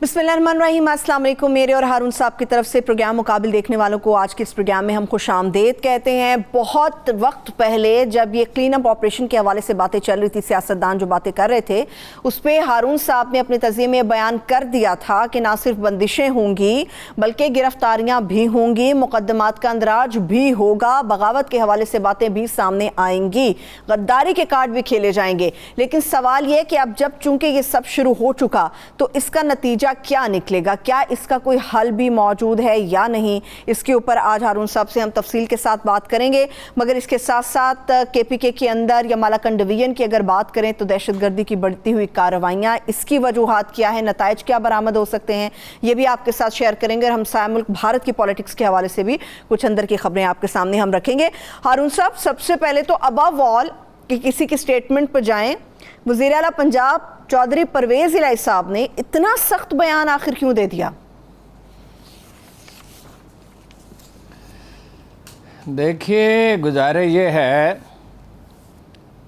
बिस्मिल्लाहिर्रहमानिर्रहीम। अस्सलाम वालेकुम। मेरे और हारून साहब की तरफ से प्रोग्राम मुकाबिल देखने वालों को आज के इस प्रोग्राम में हम खुश आमदेद कहते हैं। बहुत वक्त पहले जब ये क्लीन अप ऑपरेशन के हवाले से बातें चल रही थी, सियासतदान जो बातें कर रहे थे उस पर हारून साहब ने अपने तज़िये में बयान कर दिया था कि ना सिर्फ बंदिशें होंगी बल्कि गिरफ्तारियाँ भी होंगी, मुकदमात का अंदराज भी होगा, बगावत के हवाले से बातें भी सामने आएंगी, गद्दारी के कार्ड भी खेले जाएंगे। लेकिन सवाल ये कि अब जब चूंकि ये सब शुरू हो चुका तो इसका नतीजा क्या निकलेगा, क्या इसका कोई हल भी मौजूद है या नहीं, इसके ऊपर आज हारून साहब से हम तफसील के साथ बात करेंगे। मगर इसके साथ साथ KPK के अंदर या मालाकंड डिवीजन की अगर बात करें तो दहशतगर्दी की बढ़ती हुई कार्रवाइयाँ, इसकी वजूहात क्या है, नताइज क्या बरामद हो सकते हैं, ये भी आपके साथ शेयर करेंगे। और हम साय मुल्क भारत की पॉलिटिक्स के हवाले से भी कुछ अंदर की खबरें आपके सामने हम रखेंगे। हारून साहब, सबसे पहले तो अबव ऑल कि किसी की स्टेटमेंट पर जाएं, वज़ीर आला पंजाब चौधरी परवेज़ इलाही साहब ने इतना सख्त बयान आखिर क्यों दे दिया? देखिए, गुजारे ये है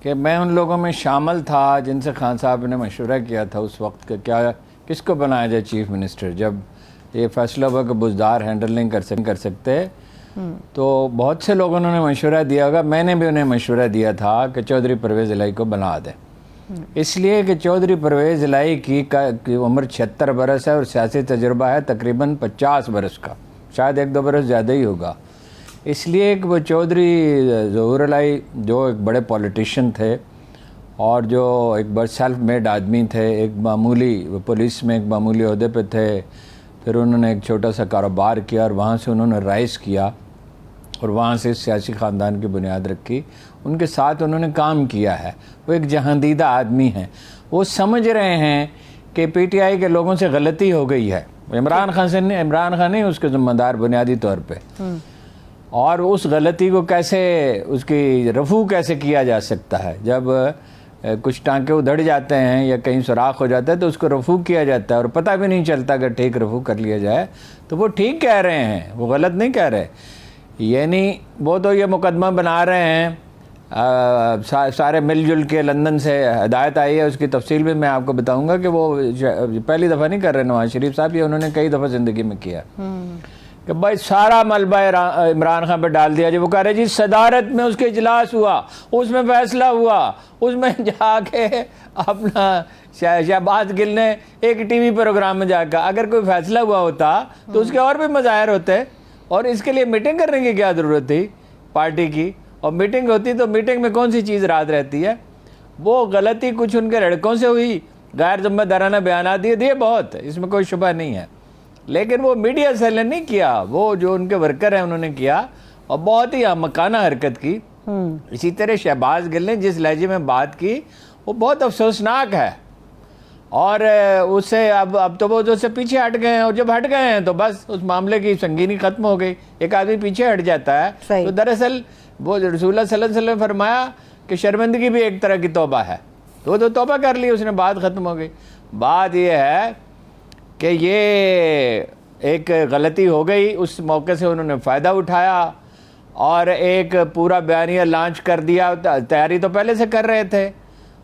कि मैं उन लोगों में शामिल था जिनसे खान साहब ने मशवरा किया था उस वक्त कि क्या किसको बनाया जाए चीफ मिनिस्टर, जब ये फैसला हुआ कि बुज़दार हैंडल नहीं कर सकते। तो बहुत से लोगों ने मशवरा दिया होगा, मैंने भी उन्हें मशवरा दिया था कि चौधरी परवेज़ इलाही को बना दें, इसलिए कि चौधरी परवेज़ इलाही की उम्र 76 बरस है और सियासी तजुर्बा है तकरीबन 50 बरस का, शायद 1-2 बरस ज़्यादा ही होगा। इसलिए कि वो चौधरी ज़हूर इलाही जो एक बड़े पॉलिटिशियन थे और जो एक बड़े सेल्फ मेड आदमी थे, एक मामूली पुलिस में एक मामूली ओहदे पे थे, फिर उन्होंने एक छोटा सा कारोबार किया और वहाँ से उन्होंने राइज़ किया और वहाँ से सियासी ख़ानदान की बुनियाद रखी, उनके साथ उन्होंने काम किया है। वो एक जहांदीदा आदमी हैं, वो समझ रहे हैं कि PTI के लोगों से गलती हो गई है। इमरान खान नहीं उसके ज़िम्मेदार बुनियादी तौर पे, और उस गलती को कैसे उसकी रफू कैसे किया जा सकता है। जब कुछ टांके उधड़ जाते हैं या कहीं सुराख हो जाता है तो उसको रफू किया जाता है और पता भी नहीं चलता अगर ठीक रफू कर लिया जाए। तो वो ठीक कह रहे हैं, वो गलत नहीं कह रहे। यानी वो तो ये मुकदमा बना रहे हैं, सारे मिलजुल के लंदन से हदायत आई है, उसकी तफसील भी मैं आपको बताऊंगा कि वो पहली दफ़ा नहीं कर रहे नवाज शरीफ साहब, ये उन्होंने कई दफ़ा ज़िंदगी में किया कि भाई सारा मलबा इमरान खान पर डाल दिया। जी वो कह रहे जी सदारत में उसके इजलास हुआ, उसमें फैसला हुआ, उसमें जाके अपना शहबाज गिल ने एक TV प्रोग्राम में जाकर अगर कोई फैसला हुआ होता तो उसके और भी मज़ाहिर होते, और इसके लिए मीटिंग करने की क्या ज़रूरत थी पार्टी की, और मीटिंग होती तो मीटिंग में कौन सी चीज़ रात रहती है। वो गलती कुछ उनके लड़कों से हुई, गैर ज़िम्मेदाराना बयान दिए बहुत, इसमें कोई शुबा नहीं है, लेकिन वो मीडिया सेल ने नहीं किया, वो जो उनके वर्कर हैं उन्होंने किया और बहुत ही मकाना हरकत की। इसी तरह शहबाज गिल ने जिस लहजे में बात की वो बहुत अफसोसनाक है, और उससे अब तो वो जो से पीछे हट गए हैं, और जब हट गए हैं तो बस उस मामले की संगीनी ख़त्म हो गई। एक आदमी पीछे हट जाता है तो दरअसल वो रसूलुल्लाह सल्लल्लाहु अलैहि वसल्लम ने फरमाया कि शर्मिंदगी भी एक तरह की तौबा है, तो वो तो तौबा कर ली उसने, बात ख़त्म हो गई। बात ये है कि ये एक गलती हो गई, उस मौके से उन्होंने फ़ायदा उठाया और एक पूरा बयानिया लॉन्च कर दिया। तैयारी तो पहले से कर रहे थे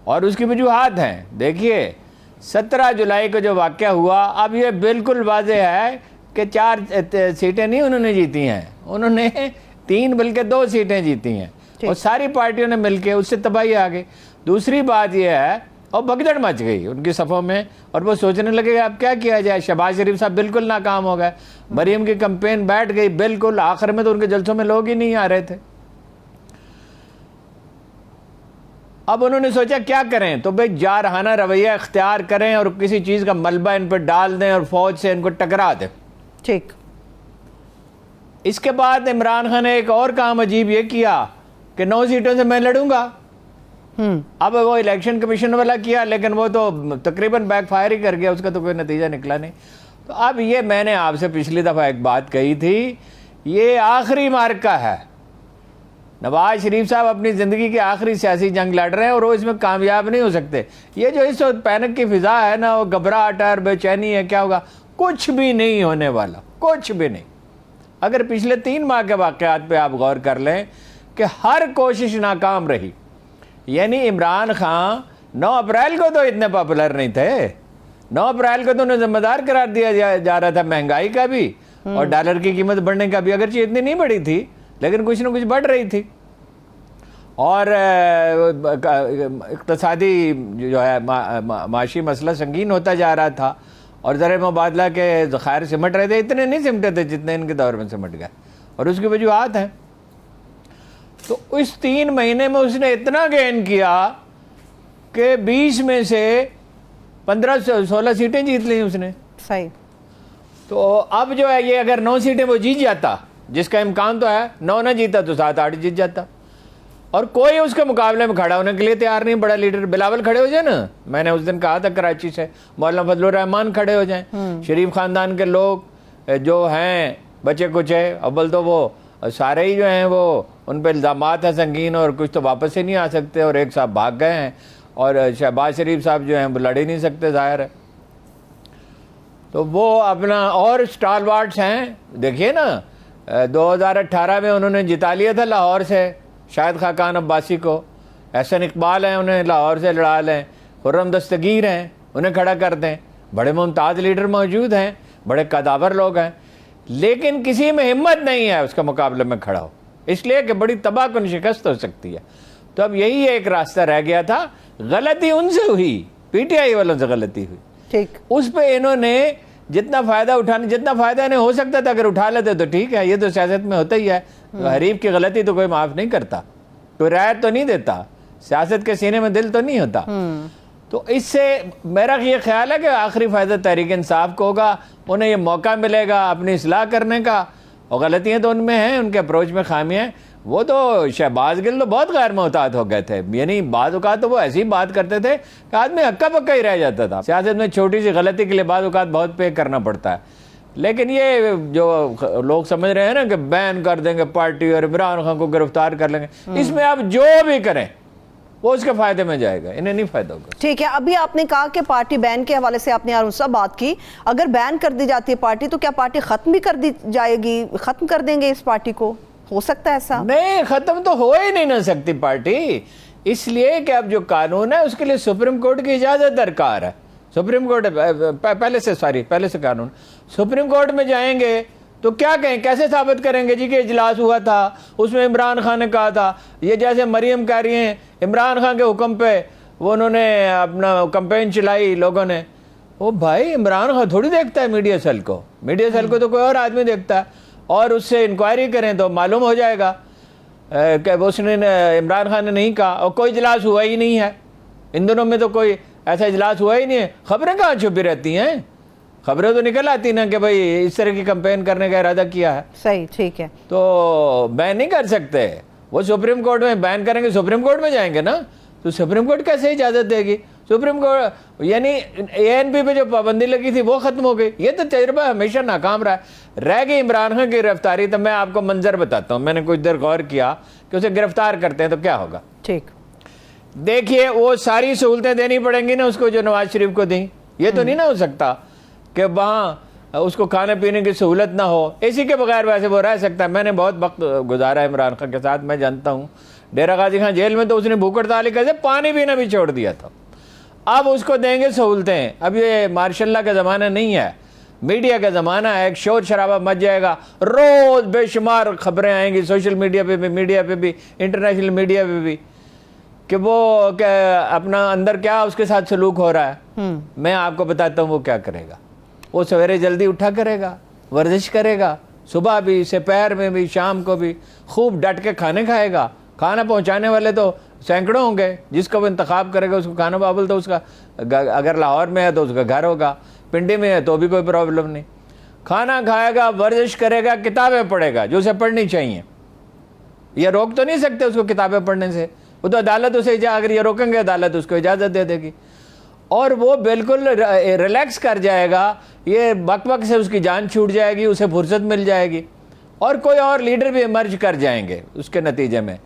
और उसकी वजूहात हैं। देखिए 17 जुलाई को जो वाक़या हुआ, अब ये बिल्कुल वाज़ेह है कि 4 सीटें नहीं उन्होंने जीती हैं, उन्होंने 3 बल्कि 2 सीटें जीती हैं और सारी पार्टियों ने मिलके उससे तबाही आ गई। दूसरी बात यह है, और भगदड़ मच गई उनकी सफ़ों में और वो सोचने लगे अब क्या किया जाए। शहबाज शरीफ साहब बिल्कुल नाकाम हो गए, मरीम की कैंपेन बैठ गई बिल्कुल, आखिर में तो उनके जलसों में लोग ही नहीं आ रहे थे। अब उन्होंने सोचा क्या करें, तो भाई जारहाना रवैया इख्तियार करें और किसी चीज़ का मलबा इन पर डाल दें और फ़ौज से इनको टकरा दें। ठीक। इसके बाद इमरान खान ने एक और काम अजीब ये किया कि 9 सीटों से मैं लड़ूंगा। अब वो इलेक्शन कमीशन वाला किया, लेकिन वो तो तकरीबन बैकफायर ही कर गया, उसका तो कोई नतीजा निकला नहीं। तो अब ये मैंने आपसे पिछली दफ़ा एक बात कही थी, ये आखिरी मार्का है। नवाज शरीफ साहब अपनी ज़िंदगी की आखिरी सियासी जंग लड़ रहे हैं और वो इसमें कामयाब नहीं हो सकते। ये जो इस वक्त पैनिक की फ़िज़ा है ना, वो घबराहट है, बेचैनी है, क्या होगा, कुछ भी नहीं होने वाला, कुछ भी नहीं। अगर पिछले 3 माह के वाक़यात पे आप गौर कर लें कि हर कोशिश नाकाम रही। यानी इमरान खान 9 अप्रैल को तो इतने पॉपुलर नहीं थे, 9 अप्रैल को तो उन्हें जिम्मेदार करार दिया जा रहा था महंगाई का भी और डॉलर की कीमत बढ़ने का भी, अगरचे इतनी नहीं बढ़ी थी लेकिन कुछ ना कुछ बढ़ रही थी। और इक़्तिसादी जो है माशी मसला संगीन होता जा रहा था और ज़र मुबादला के ज़खायर सिमट रहे थे, इतने नहीं सिमटे थे जितने इनके दौर में सिमट गए, और उसकी वजूहत हैं। तो इस 3 महीने में उसने इतना गेन किया कि 20 में से 15-16 सीटें जीत ली उसने। सही। तो अब जो है ये अगर 9 सीटें वो जीत जाता, जिसका इम्कान तो है, 9 ना जीता तो 7-8 जीत जाता, और कोई उसके मुकाबले में खड़ा होने के लिए तैयार नहीं। बड़ा लीडर बिलावल खड़े हो जाए ना, मैंने उस दिन कहा था कराची से, मौलाना फजलुर रहमान खड़े हो जाएं, शरीफ खानदान के लोग जो हैं बचे कुछ है, अव्वल तो वो सारे ही जो हैं वो उन पर इल्ज़ामात है संगीन, और कुछ तो वापस ही नहीं आ सकते, और एक साहब भाग गए हैं, और शहबाज शरीफ साहब जो हैं वो लड़ ही नहीं सकते, ज़ाहिर है। तो वो अपना और स्टालवार्ट्स हैं, देखिए ना 2018 में उन्होंने जिता लिया था लाहौर से शाहिद खाकान अब्बासी को, एहसन इकबाल हैं उन्हें लाहौर से लड़ा लें, खुर्रम दस्तगीर हैं उन्हें खड़ा कर दें, बड़े मुमताज़ लीडर मौजूद हैं, बड़े कदावर लोग हैं, लेकिन किसी में हिम्मत नहीं है उसका मुकाबले में खड़ा हो, इसलिए कि बड़ी तबाहकुन शिकस्त हो सकती है। तो अब यही एक रास्ता रह गया था, गलती उनसे हुई, पीटीआई वालों से गलती हुई, ठीक, उस पर इन्होंने जितना फ़ायदा उठाने, जितना फ़ायदा इन्हें हो सकता था अगर उठा लेते तो ठीक है, ये तो सियासत में होता ही है, हरीफ की गलती तो कोई माफ़ नहीं करता, कोई रायत तो नहीं देता, सियासत के सीने में दिल तो नहीं होता। तो इससे मेरा ये ख्याल है कि आखिरी फ़ायदा तहरीक इंसाफ को होगा, उन्हें ये मौका मिलेगा अपनी इस्लाह करने का, और गलतियाँ तो उनमें हैं, उनके अप्रोच में खामियाँ हैं। वो तो शहबाज गिल तो बहुत गैर मोहतात हो गए थे, यानी बाज़ औक़ात तो वो ऐसी बात करते थे कि आदमी हक्का पक्का ही रह जाता था। सियासत में छोटी सी गलती के लिए बाज़ औक़ात बहुत पे करना पड़ता है, लेकिन ये जो लोग समझ रहे हैं ना कि बैन कर देंगे पार्टी और इमरान खान को गिरफ्तार कर लेंगे, इसमें आप जो भी करें वो उसके फ़ायदे में जाएगा, इन्हें नहीं फ़ायदा होगा। ठीक है, अभी आपने कहा कि पार्टी बैन के हवाले से आपने यार बात की, अगर बैन कर दी जाती है पार्टी तो क्या पार्टी ख़त्म भी कर दी जाएगी, ख़त्म कर देंगे इस पार्टी को, हो सकता है ऐसा? नहीं, ख़त्म तो हो ही नहीं ना सकती पार्टी, इसलिए कि अब जो कानून है उसके लिए सुप्रीम कोर्ट की इजाज़त दरकार है। सुप्रीम कोर्ट पहले से कानून, सुप्रीम कोर्ट में जाएंगे तो क्या कहें, कैसे साबित करेंगे जी कि इजलास हुआ था, उसमें इमरान खान ने कहा था, ये जैसे मरियम कह रही हैं इमरान खान के हुक्म पे वो उन्होंने अपना कैंपेन चलाई लोगों ने। ओ भाई, इमरान खान थोड़ी देखता है मीडिया सेल को, मीडिया सेल को तो कोई और आदमी देखता है, और उससे इंक्वायरी करें तो मालूम हो जाएगा कि उसने इमरान खान ने नहीं कहा, और कोई इजलास हुआ ही नहीं है, इन दिनों में तो कोई ऐसा इजलास हुआ ही नहीं है। खबरें कहाँ छुपी रहती हैं, खबरें तो निकल आती ना कि भाई इस तरह की कैंपेन करने का इरादा किया है। सही, ठीक है, तो बैन नहीं कर सकते, वो सुप्रीम कोर्ट में बैन करेंगे, सुप्रीम कोर्ट में जाएंगे ना, तो सुप्रीम कोर्ट कैसे इजाज़त देगी? सुप्रीम कोर्ट यानी ANP पे जो पाबंदी लगी थी वो ख़त्म हो गई। ये तो तजर्बा हमेशा नाकाम रहा है। रह गई इमरान खान की गिरफ्तारी, तो मैं आपको मंजर बताता हूँ, मैंने कुछ देर गौर किया कि उसे गिरफ्तार करते हैं तो क्या होगा। ठीक, देखिए वो सारी सहूलतें देनी पड़ेंगी ना उसको जो नवाज शरीफ को दी, ये तो नहीं ना हो सकता कि वहाँ उसको खाने पीने की सहूलत ना हो, इसी के बगैर वैसे वो रह सकता है। मैंने बहुत वक्त गुजारा है इमरान खान के साथ, मैं जानता हूँ। डेरा गाजी खान जेल में तो उसने भूख हड़ताल कैसे पानी पीना भी छोड़ दिया था। अब उसको देंगे सहूलतें, अब ये मार्शल्ला का ज़माना नहीं है, मीडिया का ज़माना है, एक शोर शराबा मच जाएगा, रोज़ बेशुमार खबरें आएंगी सोशल मीडिया पे भी, इंटरनेशनल मीडिया पे भी, कि वो क्या अपना अंदर क्या उसके साथ सलूक हो रहा है। मैं आपको बताता हूँ वो क्या करेगा। वो सवेरे जल्दी उठा करेगा, वर्जिश करेगा, सुबह भी, दोपहर में भी, शाम को भी, खूब डट के खाने खाएगा। खाना पहुँचाने वाले तो सैकड़ों होंगे, जिसका वो इंतखाब करेगा उसको खाना बाबुल तो उसका, अगर लाहौर में है तो उसका घर होगा, पिंडी में है तो भी कोई प्रॉब्लम नहीं। खाना खाएगा, वर्जिश करेगा, किताबें पढ़ेगा जो उसे पढ़नी चाहिए। ये रोक तो नहीं सकते उसको किताबें पढ़ने से, वो तो अदालत उसे अगर ये रोकेंगे अदालत उसको इजाज़त दे देगी, और वो बिल्कुल रिलैक्स कर जाएगा। ये बक से उसकी जान छूट जाएगी, उसे फुर्सत मिल जाएगी, और कोई और लीडर भी इमर्ज कर जाएंगे उसके नतीजे में।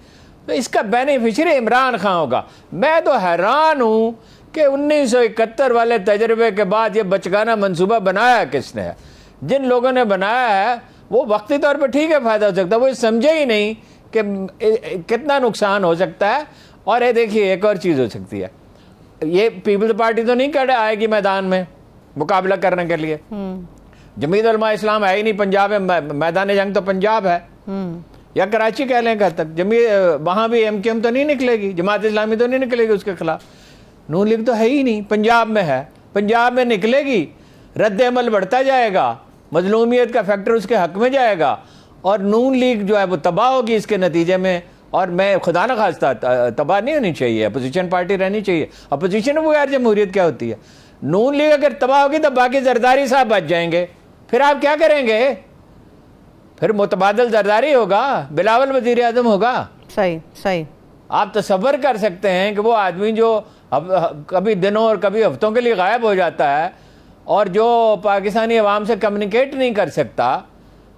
तो इसका बेनिफिशियरी इमरान खान होगा। मैं तो हैरान हूँ कि 1971 वाले तजर्बे के बाद ये बचगाना मंसूबा बनाया किसने है? जिन लोगों ने बनाया है वो वक्ती तौर पर ठीक है फ़ायदा हो सकता है, वो समझे ही नहीं कि कितना नुकसान हो सकता है। और ये देखिए एक और चीज़ हो सकती है, ये पीपल्स पार्टी तो नहीं कर आएगी मैदान में, मुकाबला करने के लिए। जमीयत उलमा इस्लाम है ही नहीं पंजाब में, मैदान जंग तो पंजाब है या कराची कह लें तक, जमीयत वहाँ भी MKM तो नहीं निकलेगी, जमात इस्लामी तो नहीं निकलेगी उसके खिलाफ। नून लीग तो है ही नहीं, पंजाब में है, पंजाब में निकलेगी, रद्द अमल बढ़ता जाएगा, मजलूमियत का फैक्टर उसके हक में जाएगा और नून लीग जो है वो तबाह होगी इसके नतीजे में। और मैं खुदा न खास्ता तबाह नहीं होनी चाहिए, अपोजिशन पार्टी रहनी चाहिए। अपोजिशन में बगैर जमहूरियत क्या होती है? नून लीग अगर तबाह होगी तो बाकी जरदारी साहब बच जाएंगे, फिर आप क्या करेंगे? फिर मुतबादल जरदारी होगा, बिलावल वजीर आजम होगा। सही सही। आप तसव्वुर कर सकते हैं कि वो आदमी जो अब कभी दिनों और कभी हफ्तों के लिए गायब हो जाता है और जो पाकिस्तानी अवाम से कम्युनिकेट नहीं कर सकता,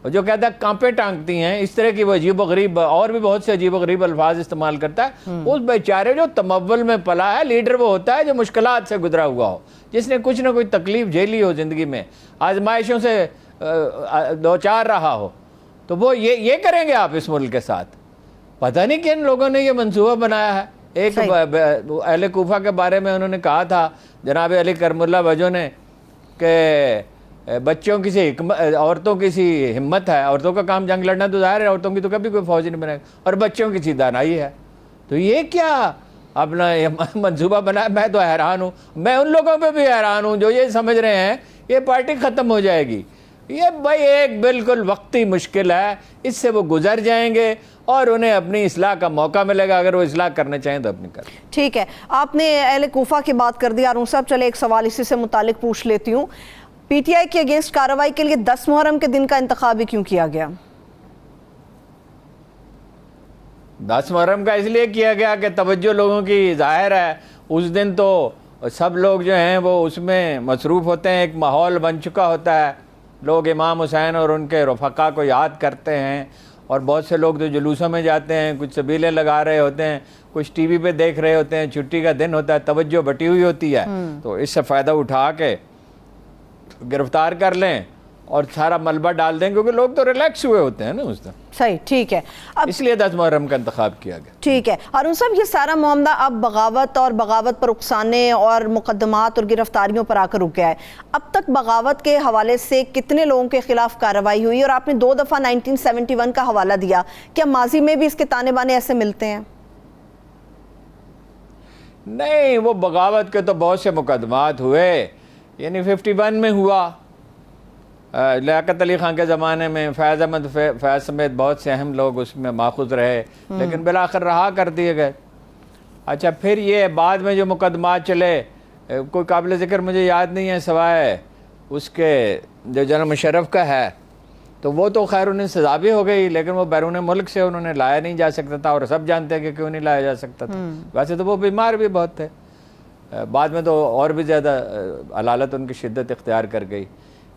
जो कहता है कांपे टांगती हैं, इस तरह की वो अजीब गरीब और भी बहुत से अजीब गरीब अल्फाज इस्तेमाल करता है। उस बेचारे जो तमव्वुल में पला है, लीडर वो होता है जो मुश्किलात से गुजरा हुआ हो, जिसने कुछ ना कुछ तकलीफ झेली हो ज़िंदगी में, आजमाइशों से दो चार रहा हो, तो वो ये करेंगे आप इस मुल्क के साथ? पता नहीं किन लोगों ने ये मंसूबा बनाया है। एक अहले कूफा के बारे में उन्होंने कहा था जनाब अली करमुल्ला वजो ने कि बच्चों की सी औरतों की सी हिम्मत है, औरतों का काम जंग लड़ना तो ज़ाहिर है, औरतों की तो कभी कोई फौज नहीं बनेगा, और बच्चों की सी दानाई है। तो ये क्या अपना ये मंसूबा बनाया? मैं तो हैरान हूँ। मैं उन लोगों पे भी हैरान हूँ जो ये समझ रहे हैं ये पार्टी ख़त्म हो जाएगी। ये भाई एक बिल्कुल वक्ती मुश्किल है, इससे वो गुजर जाएंगे और उन्हें अपनी इस्लाह का मौका मिलेगा। अगर वो इस्लाह करना चाहें तो अपनी करें। ठीक है, आपने अहले कूफा की बात कर दी हारून साहब, चले एक सवाल इसी से मुतालिक पूछ लेती हूँ। PTI के अगेंस्ट कार्रवाई के लिए 10 मुहर्रम के दिन का इंतखाब क्यों किया गया? 10 मुहर्रम का इसलिए किया गया कि तवज्जो लोगों की ज़ाहिर है, उस दिन तो सब लोग जो हैं वो उसमें मसरूफ़ होते हैं, एक माहौल बन चुका होता है, लोग इमाम हुसैन और उनके रफ़क़ा को याद करते हैं, और बहुत से लोग तो जुलूसों में जाते हैं, कुछ सबीले लगा रहे होते हैं, कुछ TV पे देख रहे होते हैं, छुट्टी का दिन होता है, तवज्जो बटी हुई होती है, तो इससे फ़ायदा उठा के गिरफ्तार कर लें और सारा मलबा डाल दें, क्योंकि लोग तो रिलैक्स हुए होते हैं ना उस दिन। सही, ठीक है। अब इसलिए 10 मुहर्रम का इंतखाब किया गया। ठीक है हारून साहब, ये सारा मामला अब बगावत और बगावत पर उकसाने और मुकदमात और गिरफ्तारियों पर आकर रुक गया है। अब तक बगावत के हवाले से कितने लोगों के खिलाफ कार्रवाई हुई? और आपने 2 दफ़ा 1971 का हवाला दिया, क्या माजी में भी इसके ताने बाने ऐसे मिलते हैं? नहीं, वो बगावत के तो बहुत से मुकदमात हुए, यानी 51 में हुआ, लियाकत अली खान के ज़माने में फैज़ अहमद फैज़ समेत बहुत से अहम लोग उसमें माखूज़ रहे, लेकिन बिलाखिर रहा कर दिए गए। अच्छा, फिर ये बाद में जो मुकदमात चले, कोई काबिल ज़िक्र मुझे याद नहीं है सिवाय उसके जो जनरल मुशर्रफ का है, तो वो तो खैर उन्हें सज़ा भी हो गई, लेकिन वो बैरून मुल्क से उन्होंने लाया नहीं जा सकता था, और सब जानते हैं कि क्यों नहीं लाया जा सकता था। वैसे तो वो बीमार भी बहुत थे, बाद में तो और भी ज़्यादा अलालत उनकी शिद्दत इख्तियार कर गई।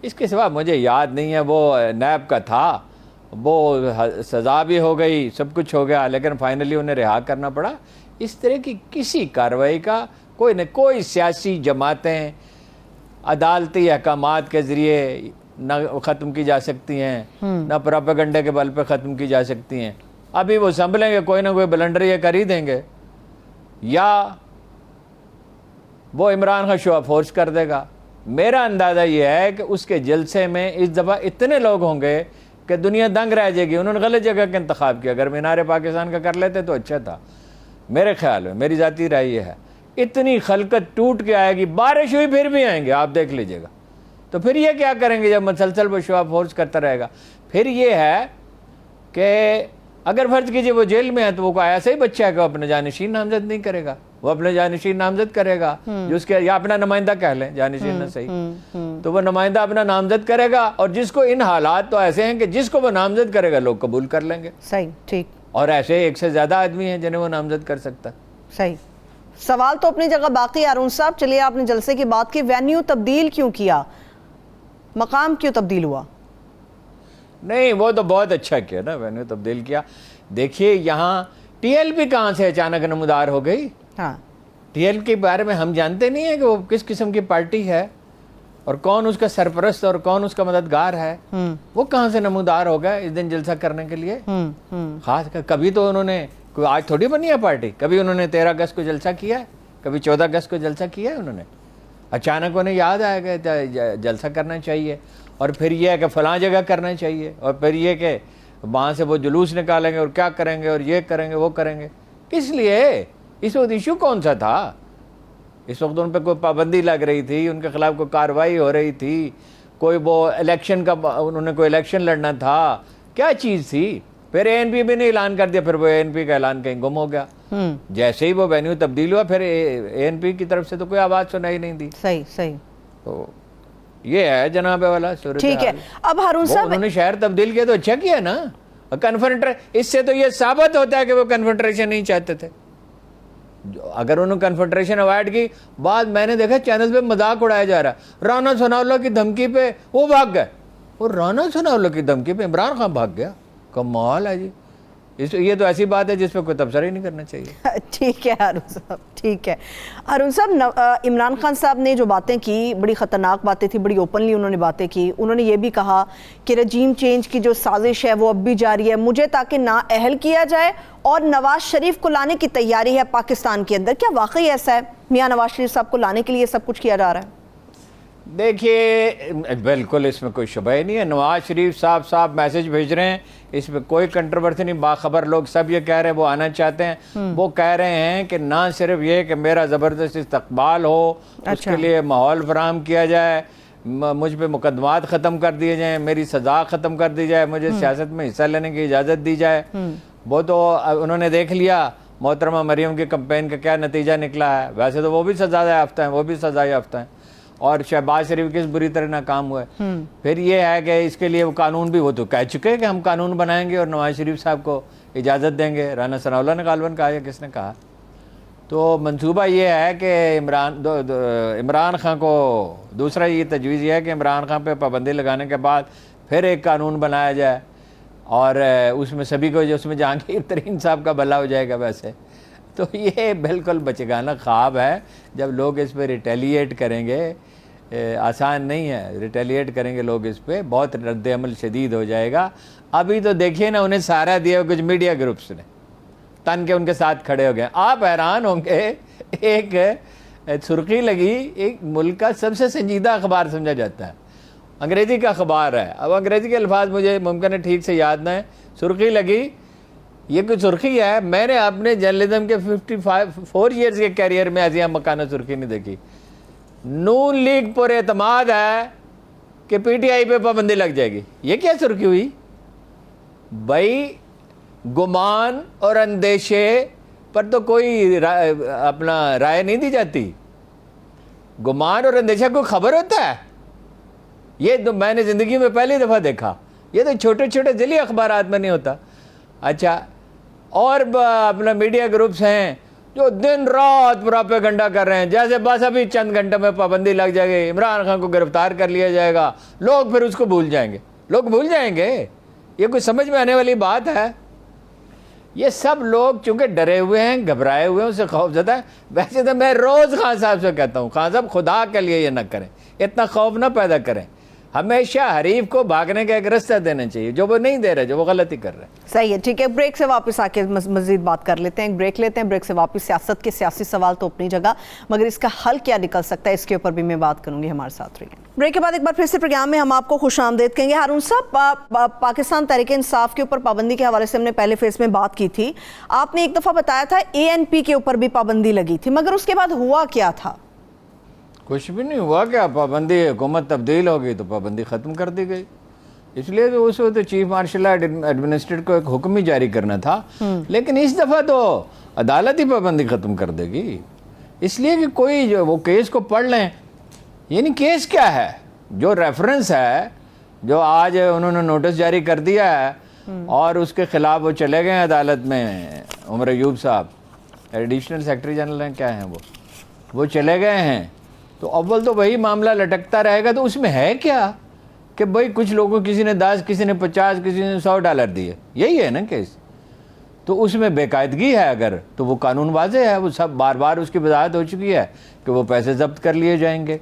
इसके सिवा मुझे याद नहीं है। वो नैब का था, वो सज़ा भी हो गई, सब कुछ हो गया, लेकिन फाइनली उन्हें रिहा करना पड़ा। इस तरह की किसी कार्रवाई का कोई न कोई सियासी जमातें अदालती अहकामात के ज़रिए न ख़त्म की जा सकती हैं, न प्रोपेगेंडा के बल पर ख़त्म की जा सकती हैं। अभी वो संभलेंगे, कोई ना कोई ब्लंडर ये कर ही देंगे, या वो Imran Khan show off force कर देगा। मेरा अंदाज़ा ये है कि उसके जलसे में इस दफ़ा इतने लोग होंगे कि दुनिया दंग रह जाएगी। उन्होंने गलत जगह का इंतखाब किया, अगर मीनार पाकिस्तान का कर लेते तो अच्छा था, मेरे ख्याल में, मेरी ज़ाती राय ये है। इतनी खलकत टूट के आएगी, बारिश हुई फिर भी आएंगे, आप देख लीजिएगा। तो फिर ये क्या करेंगे जब मुसलसल वो शो ऑफ फोर्स करता रहेगा? फिर ये है कि अगर फर्ज कीजिए वो जेल में है तो वो कोई ऐसा ही बच्चा है कि वो अपने जानशीन नामजद नहीं करेगा, वो अपने जानशीन नामजद करेगा, जो उसके या अपना नुमाइंदा कह लें, जानशीन ना सही, तो वो नुमाइंदा अपना नामजद करेगा, और जिसको इन हालात तो ऐसे हैं कि जिसको वो नामजद करेगा लोग कबूल कर लेंगे। सही, ठीक। और ऐसे 1 से ज़्यादा आदमी हैं जिन्हें वो नामजद कर सकता। सही। सवाल तो अपनी जगह बाकी हारून साहब, चलिए आपने जलसे की बात की, वेन्यू तब्दील क्यों किया, मकाम क्यों तब्दील हुआ? नहीं, वो तो बहुत अच्छा किया ना, वेन्यू तब्दील किया। देखिए यहाँ TLP कहाँ से अचानक नमदार हो गई? हाँ, TLP के बारे में हम जानते नहीं है कि वो किस किस्म की पार्टी है और कौन उसका सरपरस्त और कौन उसका मददगार है। वो कहाँ से नमदार हो गया इस दिन जलसा करने के लिए? खास कर कभी तो उन्होंने, कोई आज थोड़ी बनी है पार्टी, कभी उन्होंने 13 अगस्त को जलसा किया है, कभी 14 अगस्त को जलसा किया है उन्होंने? اچانک انہیں یاد آیا کہ جلسہ کرنا چاہیے، اور پھر یہ ہے کہ فلاں جگہ کرنا چاہیے، اور پھر یہ کہ وہاں سے وہ جلوس نکالیں گے اور کیا کریں گے اور یہ کریں گے وہ کریں گے. کس لیے؟ اس وقت ایشو کون سا تھا؟ اس وقت ان پہ کوئی پابندی لگ رہی تھی، ان کے خلاف کوئی کارروائی ہو رہی تھی، کوئی وہ الیکشن کا انہوں نے کوئی الیکشن لڑنا تھا، کیا چیز تھی؟ پھر اے این پی بھی نے اعلان کر دیا، پھر وہ اے این پی کا اعلان کہیں گم ہو گیا. جیسے ہی وہ وینیو تبدیل ہوا پھر اے این پی کی طرف سے تو کوئی آواز سنائی نہیں دی. صحیح. تو یہ ہے جناب والا صورت. ٹھیک ہے. اب ہارون صاحب انہوں نے شہر تبدیل کیا تو اچھا کیا نا. اس سے تو یہ ثابت ہوتا ہے کہ وہ کنفیڈریشن نہیں چاہتے تھے. اگر انہوں نے کنفیڈریشن اوائڈ کی، بعد میں نے دیکھا چینل پہ مذاق اڑایا جا رہا ہے، رانا ثناءاللہ کی دھمکی پہ وہ بھاگ گئے. وہ رانا ثناءاللہ کی دھمکی پہ عمران خان بھاگ گیا؟ کمال ہے جی. یہ تو ایسی بات ہے جس پہ کوئی تبصرہ ہی نہیں کرنا چاہیے. ٹھیک ہے ہارون صاحب، ٹھیک ہے. ہارون صاحب، عمران خان صاحب نے جو باتیں کی بڑی خطرناک باتیں تھی، بڑی اوپنلی انہوں نے باتیں کی. انہوں نے یہ بھی کہا کہ رجیم چینج کی جو سازش ہے وہ اب بھی جاری ہے، مجھے تاکہ نااہل کیا جائے، اور نواز شریف کو لانے کی تیاری ہے پاکستان کے اندر. کیا واقعی ایسا ہے؟ میاں نواز شریف صاحب کو لانے کے لیے سب کچھ کیا جا رہا ہے؟ دیکھیے بالکل اس میں کوئی شبہ ہی نہیں ہے. نواز شریف صاحب میسج بھیج رہے ہیں، اس میں کوئی کنٹروورسی نہیں. باخبر لوگ سب یہ کہہ رہے ہیں وہ آنا چاہتے ہیں. وہ کہہ رہے ہیں کہ نہ صرف یہ کہ میرا زبردست استقبال ہو، اس کے لیے ماحول فراہم کیا جائے، مجھ پہ مقدمات ختم کر دیے جائیں، میری سزا ختم کر دی جائے، مجھے سیاست میں حصہ لینے کی اجازت دی جائے. وہ تو انہوں نے دیکھ لیا محترمہ مریم کے کمپین کا کیا نتیجہ نکلا ہے. ویسے تو وہ بھی سزا یافتہ ہیں، وہ بھی سزا یافتہ ہیں، اور شہباز شریف کس بری طرح ناکام ہوئے. پھر یہ ہے کہ اس کے لیے وہ قانون بھی، وہ تو کہہ چکے کہ ہم قانون بنائیں گے اور نواز شریف صاحب کو اجازت دیں گے. رانا ثناءاللہ نے غالباً کہا یا کس نے کہا. تو منصوبہ یہ ہے کہ عمران خان کو، دوسرا یہ تجویز یہ ہے کہ عمران خان پہ پابندی لگانے کے بعد پھر ایک قانون بنایا جائے، اور اس میں سبھی کو، اس میں جہانگیر ترین صاحب کا بھلا ہو جائے گا. ویسے تو یہ بالکل بچگانہ خواب ہے. جب لوگ اس پہ ریٹیلیٹ کریں گے، آسان نہیں ہے، ریٹیلیٹ کریں گے لوگ اس پہ، بہت رد عمل شدید ہو جائے گا. ابھی تو دیکھیے نا، انہیں سہارا دیا کچھ میڈیا گروپس نے، تن کے ان کے ساتھ کھڑے ہو گئے. آپ حیران ہوں گے، ایک سرخی لگی، ایک ملک کا سب سے سنجیدہ اخبار سمجھا جاتا ہے، انگریزی کا اخبار ہے. اب انگریزی کے الفاظ مجھے ممکن ہے ٹھیک سے یاد نہ ہے. سرخی لگی، یہ کوئی سرخی ہے، میں نے اپنے جرنلزم کے 54 ایئرز کے کیریئر میں ایسی مکانہ سرخی نہیں دیکھی. نون لیگ پر اعتماد ہے کہ پی ٹی آئی پہ پابندی لگ جائے گی. یہ کیا سرخی ہوئی بھائی؟ گمان اور اندیشے پر تو کوئی اپنا رائے نہیں دی جاتی. گمان اور اندیشہ کوئی خبر ہوتا ہے؟ یہ تو میں نے زندگی میں پہلی دفعہ دیکھا. یہ تو چھوٹے چھوٹے ذیلی اخبارات میں نہیں ہوتا. اچھا، اور اپنا میڈیا گروپس ہیں جو دن رات پراپیگنڈا کر رہے ہیں جیسے بس ابھی چند گھنٹے میں پابندی لگ جائے گی، عمران خان کو گرفتار کر لیا جائے گا، لوگ پھر اس کو بھول جائیں گے. لوگ بھول جائیں گے؟ یہ کوئی سمجھ میں آنے والی بات ہے؟ یہ سب لوگ چونکہ ڈرے ہوئے ہیں، گھبرائے ہوئے ہیں، اس سے خوف زدہ ہے. ویسے تو میں روز خان صاحب سے کہتا ہوں، خان صاحب خدا کے لیے یہ نہ کریں، اتنا خوف نہ پیدا کریں. ہمیشہ حریف کو بھاگنے کا ایک رستہ دینا چاہیے، جو وہ نہیں دے رہے، جو وہ غلطی کر رہے ہیں. صحیح ہے، ٹھیک ہے. بریک سے واپس آ کے مزید بات کر لیتے ہیں. ایک بریک لیتے ہیں، بریک سے واپس. سیاست کے سیاسی سوال تو اپنی جگہ، مگر اس کا حل کیا نکل سکتا ہے اس کے اوپر بھی میں بات کروں گی. ہمارے ساتھ رہیے. بریک کے بعد ایک بار پھر سے پروگرام میں ہم آپ کو خوش آمدید کہیں گے. ہارون صاحب، پاکستان تحریک انصاف کے اوپر پابندی کے حوالے سے ہم نے پہلے فیس میں بات کی تھی. آپ نے ایک دفعہ بتایا تھا اے این پی کے اوپر بھی پابندی لگی تھی، مگر اس کے بعد ہوا کیا تھا؟ کچھ بھی نہیں ہوا. کیا پابندی، حکومت تبدیل ہو گئی تو پابندی ختم کر دی گئی. اس لیے تو اس وقت چیف مارشل ایڈمنسٹریٹ کو ایک حکم ہی جاری کرنا تھا. لیکن اس دفعہ تو عدالت ہی پابندی ختم کر دے گی. اس لیے کہ کوئی وہ کیس کو پڑھ لیں. یعنی کیس کیا ہے؟ جو ریفرنس ہے، جو آج انہوں نے نوٹس جاری کر دیا ہے اور اس کے خلاف وہ چلے گئے ہیں عدالت میں، عمر ایوب صاحب ایڈیشنل سیکرٹری جنرل ہیں، کیا ہیں وہ چلے گئے ہیں. تو اول تو وہی معاملہ لٹکتا رہے گا. تو اس میں ہے کیا کہ بھائی کچھ لوگوں، کسی نے 10، کسی نے 50، کسی نے $100 دیے، یہی ہے نا کیس. تو اس میں بے قاعدگی ہے اگر، تو وہ قانون واضح ہے، وہ سب بار بار اس کی وضاحت ہو چکی ہے کہ وہ پیسے ضبط کر لیے جائیں گے.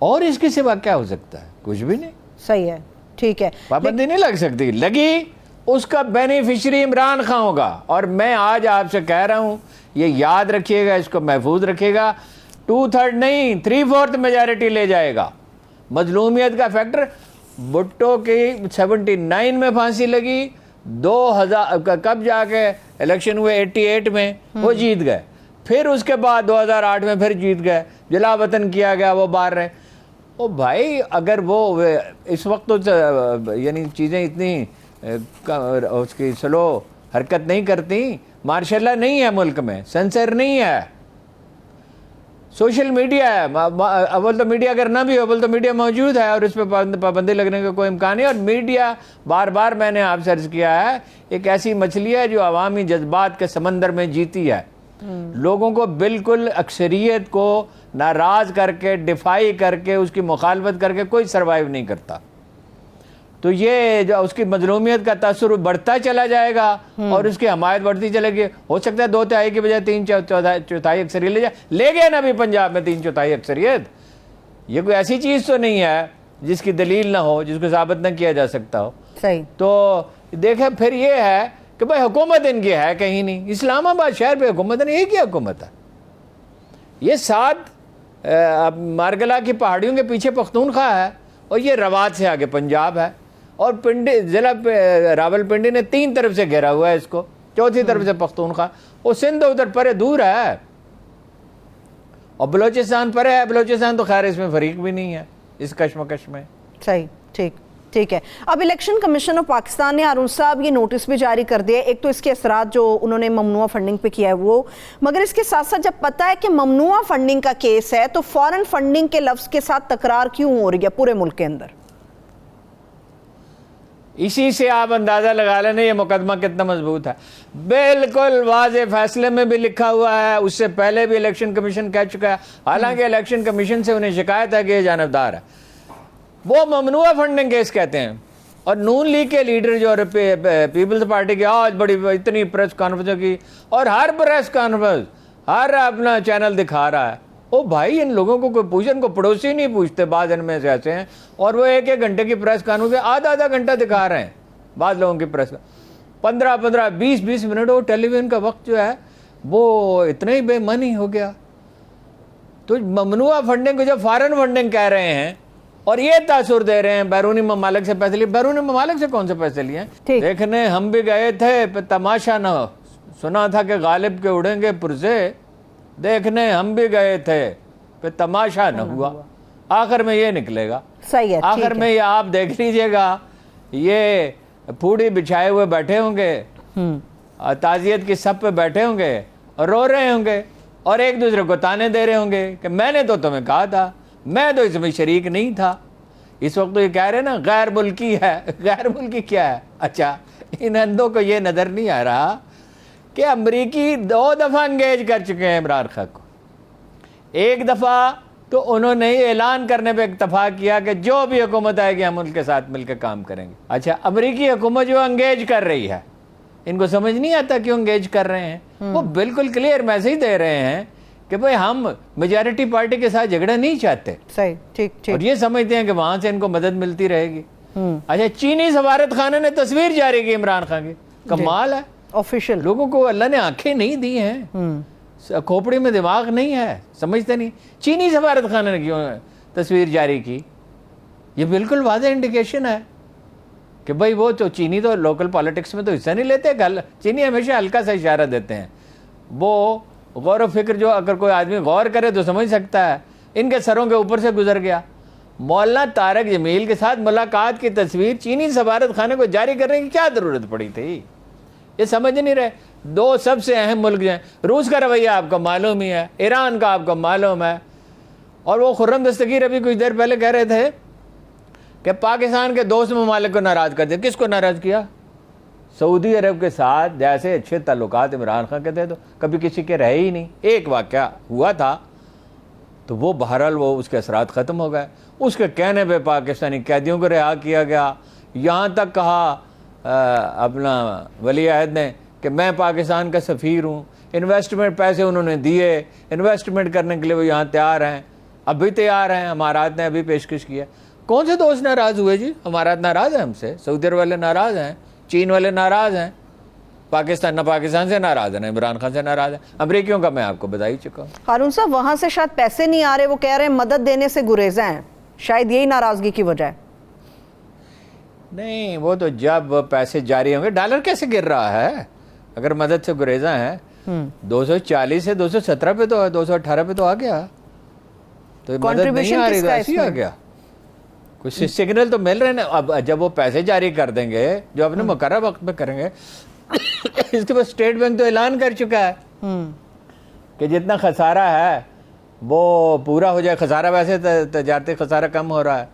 اور اس کے سوا کیا ہو سکتا ہے؟ کچھ بھی نہیں. صحیح ہے، ٹھیک ہے. پابندی نہیں لگ سکتی. لگی، اس کا بینیفیشری عمران خان ہوگا. اور میں آج آپ سے کہہ رہا ہوں، یہ یاد رکھیے گا، اس کو محفوظ رکھیے گا. 2/3 نہیں 3/4 میجارٹی لے جائے گا. مظلومیت کا فیکٹر بھٹو کی 79 میں پھانسی لگی, 2000 کب جا کے الیکشن ہوئے 88 میں وہ جیت گئے, پھر اس کے بعد 2008 میں پھر جیت گئے, جلا وطن کیا گیا, وہ باہر رہے. او بھائی اگر وہ اس وقت تو یعنی چیزیں اتنی اس کی سلو حرکت نہیں کرتی, ماشاء اللہ نہیں ہے ملک میں, سینسر نہیں ہے, سوشل میڈیا ہے. اول تو میڈیا اگر نہ بھی ہو, اول تو میڈیا موجود ہے اور اس پہ پابندی لگنے کا کوئی امکان نہیں. اور میڈیا بار بار میں نے آپ سے عرض کیا ہے ایک ایسی مچھلی ہے جو عوامی جذبات کے سمندر میں جیتی ہے. لوگوں کو بالکل اکثریت کو ناراض کر کے, ڈیفائی کر کے, اس کی مخالفت کر کے کوئی سروائیو نہیں کرتا. تو یہ جو اس کی مظلومیت کا تاثر بڑھتا چلا جائے گا اور اس کی حمایت بڑھتی چلے گی. ہو سکتا ہے 2/3 کی بجائے 3/4 اکثریت لے جائے, لے گئے نا بھی پنجاب میں 3/4 اکثریت. یہ کوئی ایسی چیز تو نہیں ہے جس کی دلیل نہ ہو, جس کو ثابت نہ کیا جا سکتا ہو. صحیح. تو دیکھیں پھر یہ ہے کہ بھائی حکومت ان کی ہے کہیں نہیں, اسلام آباد شہر پہ حکومت نہیں, یہ کیا حکومت ہے؟ یہ 7 مارگلا کی پہاڑیوں کے پیچھے پختونخوا ہے اور یہ روات سے آگے پنجاب ہے, اور پنڈی ضلع راول پنڈی نے 3 طرف سے گھیرا ہوا ہے اس کو, 4تھی طرف سے پختونخوا, وہ سندھ ادھر پرے دور ہے, اور بلوچستان پرے ہے. بلوچستان تو خیر اس میں فریق بھی نہیں ہے اس کشمکش میں. صحیح, ٹھیک ہے. اب الیکشن کمیشن آف پاکستان نے ہارون صاحب یہ نوٹس بھی جاری کر دیا. ایک تو اس کے اثرات جو انہوں نے ممنوع فنڈنگ پہ کیا ہے وہ, مگر اس کے ساتھ ساتھ جب پتہ ہے کہ ممنوع فنڈنگ کا کیس ہے تو فوراً فنڈنگ کے لفظ کے ساتھ تکرار کیوں ہو رہی ہے پورے ملک کے اندر؟ اسی سے آپ اندازہ لگا لینا یہ مقدمہ کتنا مضبوط ہے. بالکل واضح فیصلے میں بھی لکھا ہوا ہے, اس سے پہلے بھی الیکشن کمیشن کہہ چکا ہے, حالانکہ الیکشن کمیشن سے انہیں شکایت ہے کہ یہ جانبدار ہے. وہ ممنوع فنڈنگ کیس کہتے ہیں, اور نون لیگ کے لیڈر جو پیپلز پارٹی کے آج بڑی اتنی پریس کانفرنس کی, اور ہر پریس کانفرنس ہر اپنا چینل دکھا رہا ہے. او بھائی ان لوگوں کو کوئی پوچھے, ان کو پڑوسی نہیں پوچھتے, بعض ان میں سے ایسے ہیں, اور وہ 1 گھنٹے کی پریس کانفرنس آدھا گھنٹہ دکھا رہے ہیں. بعض لوگوں کی پریس 15 20 منٹ, وہ ٹیلی ویژن کا وقت جو ہے وہ اتنا ہی بے معنی ہو گیا. تو ممنوع فنڈنگ کو جب فارن فنڈنگ کہہ رہے ہیں اور یہ تاثر دے رہے ہیں بیرونی ممالک سے پیسے لیے, بیرونی ممالک سے کون سے پیسے لیے ہیں؟ دیکھنے ہم بھی گئے تھے, تماشا نہ ہو, سنا تھا کہ غالب کے اڑیں گے پرزے, دیکھنے ہم بھی گئے تھے پہ تماشا نہ ہوا. آخر میں یہ نکلے گا. صحیح ہے. آخر میں یہ آپ دیکھ لیجئے گا, یہ پھوڑی بچھائے ہوئے بیٹھے ہوں گے, تعزیت کی سب پہ بیٹھے ہوں گے اور رو رہے ہوں گے, اور ایک دوسرے کو تانے دے رہے ہوں گے کہ میں نے تو تمہیں کہا تھا, میں تو اس میں شریک نہیں تھا. اس وقت تو یہ کہہ رہے نا غیر ملکی ہے. غیر ملکی کیا ہے؟ اچھا ان اندھوں کو یہ نظر نہیں آ رہا کہ امریکی 2 دفعہ انگیج کر چکے ہیں عمران خان کو. ایک دفعہ تو انہوں نے اعلان کرنے پہ اتفاق کیا کہ جو بھی حکومت آئے گی ہم ان کے ساتھ مل کے کام کریں گے. اچھا امریکی حکومت جو انگیج کر رہی ہے, ان کو سمجھ نہیں آتا کیوں انگیج کر رہے ہیں. وہ بالکل کلیئر میسج دے رہے ہیں کہ بھئی ہم میجارٹی پارٹی کے ساتھ جھگڑا نہیں چاہتے. صحیح, ٹھیک. اور یہ سمجھتے ہیں کہ وہاں سے ان کو مدد ملتی رہے گی. اچھا چینی سفارت خانے نے تصویر جاری کی عمران خان کی, کمال ہے. آفیشیل لوگوں کو اللہ نے آنکھیں نہیں دی ہیں, کھوپڑی میں دماغ نہیں ہے, سمجھتے نہیں. چینی سفارت خانے نے کیوں تصویر جاری کی؟ یہ بالکل واضح انڈیکیشن ہے کہ بھئی وہ تو چینی تو لوکل پالیٹکس میں تو حصہ نہیں لیتے. چینی ہمیشہ ہلکا سا اشارہ دیتے ہیں. وہ غور و فکر جو اگر کوئی آدمی غور کرے تو سمجھ سکتا ہے, ان کے سروں کے اوپر سے گزر گیا. مولانا طارق جمیل کے ساتھ ملاقات کی تصویر چینی سفارت خانے کو جاری کرنے کی کیا ضرورت پڑی تھی؟ یہ سمجھ نہیں رہے. 2 سب سے اہم ملک ہیں, روس کا رویہ آپ کو معلوم ہی ہے, ایران کا آپ کو معلوم ہے, اور وہ خرم دستگیر ابھی کچھ دیر پہلے کہہ رہے تھے کہ پاکستان کے دوست ممالک کو ناراض کر دیا. کس کو ناراض کیا؟ سعودی عرب کے ساتھ جیسے اچھے تعلقات عمران خان کے تھے تو کبھی کسی کے رہے ہی نہیں. ایک واقعہ ہوا تھا تو وہ بہرحال وہ اس کے اثرات ختم ہو گئے. اس کے کہنے پہ پاکستانی قیدیوں کو رہا کیا گیا. یہاں تک کہا اپنا ولی عہد نے کہ میں پاکستان کا سفیر ہوں. انویسٹمنٹ پیسے انہوں نے دیے, انویسٹمنٹ کرنے کے لیے وہ یہاں تیار ہیں, ابھی تیار ہیں. امارات نے ابھی پیشکش کیا. کون سے دوست ناراض ہوئے جی؟ امارات ناراض ہیں ہم سے, سعودی عرب والے ناراض ہیں, چین والے ناراض ہیں. पाकिस्तान ना पाकिस्तान से नाराज़ है ना इमरान खान से नाराज़ है, अमरीकियों का मैं आपको बता ही चुका हूँ। हारून साहब वहाँ से शायद पैसे नहीं आ रहे, वो कह रहे हैं मदद देने से गुरेजा हैं, शायद यही नाराज़गी की वजह है। नहीं, वो तो जब पैसे जारी होंगे, डॉलर कैसे गिर रहा है अगर मदद से गुरेजा है? 240 से 217 पे तो 218 पे तो आ गया, तो मदद नहीं आ रही तो ऐसे ही आ गया। कुछ सिग्नल तो मिल रहे हैं ना। अब जब वो पैसे जारी कर देंगे जो अपने मुकर्रर वक्त में करेंगे इसके बाद स्टेट बैंक तो ऐलान कर चुका है कि जितना खसारा है वो पूरा हो जाए। खसारा वैसे तजारती खसारा कम हो रहा है,